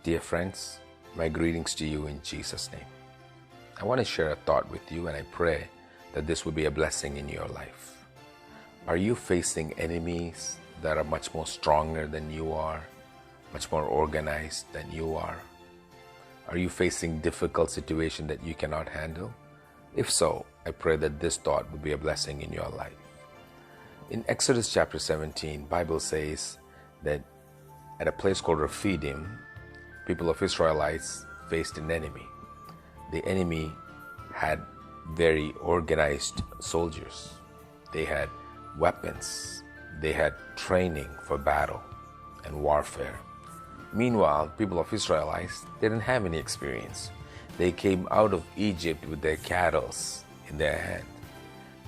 Dear friends, my greetings to you in Jesus' name. I want to share a thought with you, and I pray that this will be a blessing in your life. Are you facing enemies that are much more stronger than you are, much more organized than you are? Are you facing difficult situation that you cannot handle? If so, I pray that this thought will be a blessing in your life. In Exodus chapter 17, Bible says that at a place called Rephidim, people of Israelites faced an enemy. The enemy had very organized soldiers. They had weapons. They had training for battle and warfare. Meanwhile, people of Israelites didn't have any experience. They came out of Egypt with their cattle in their hand.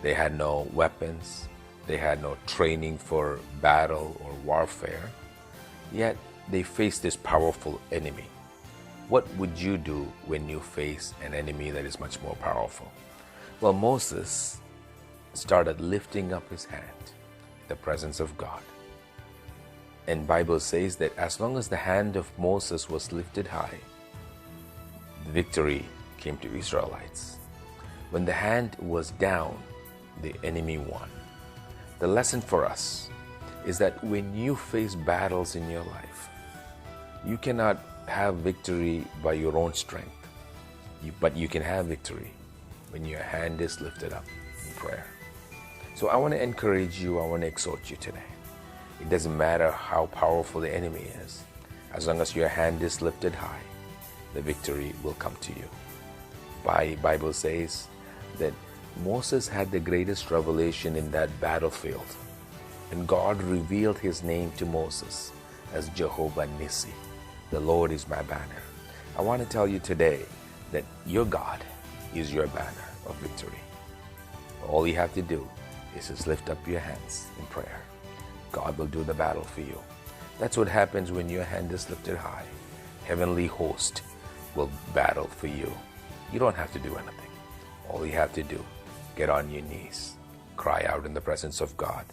They had no weapons. They had no training for battle or warfare. Yet they faced this powerful enemy. What would you do when you face an enemy that is much more powerful? Well, Moses started lifting up his hand in the presence of God. And Bible says that as long as the hand of Moses was lifted high, victory came to Israelites. When the hand was down, the enemy won. The lesson for us is that when you face battles in your life, you cannot have victory by your own strength, but you can have victory when your hand is lifted up in prayer. So I want to encourage you, I want to exhort you today. It doesn't matter how powerful the enemy is. As long as your hand is lifted high, the victory will come to you. Bible says that Moses had the greatest revelation in that battlefield. And God revealed his name to Moses as Jehovah Nissi. The Lord is my banner. I want to tell you today that your God is your banner of victory. All you have to do is just lift up your hands in prayer. God will do the battle for you. That's what happens when your hand is lifted high. Heavenly host will battle for you. You don't have to do anything. All you have to do, get on your knees, cry out in the presence of God.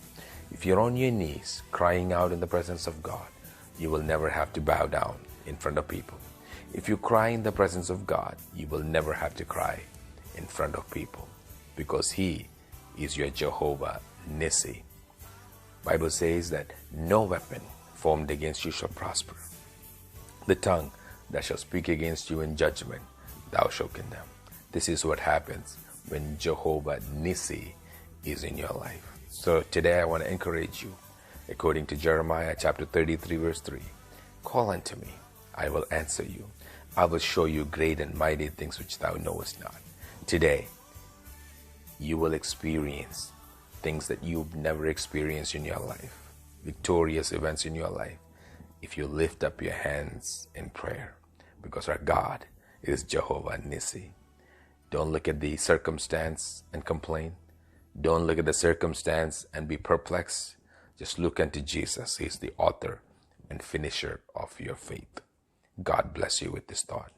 If you're on your knees, crying out in the presence of God, you will never have to bow down in front of people. If you cry in the presence of God, you will never have to cry in front of people, because He is your Jehovah Nissi. Bible says that no weapon formed against you shall prosper. The tongue that shall speak against you in judgment, thou shalt condemn. This is what happens when Jehovah Nissi is in your life. So today I want to encourage you, according to Jeremiah chapter 33 verse 3, call unto me, I will answer you. I will show you great and mighty things which thou knowest not. Today, you will experience things that you've never experienced in your life, victorious events in your life, if you lift up your hands in prayer, because our God is Jehovah Nissi. Don't look at the circumstance and complain. Don't look at the circumstance and be perplexed. Just look unto Jesus. He's the author and finisher of your faith. God bless you with this thought.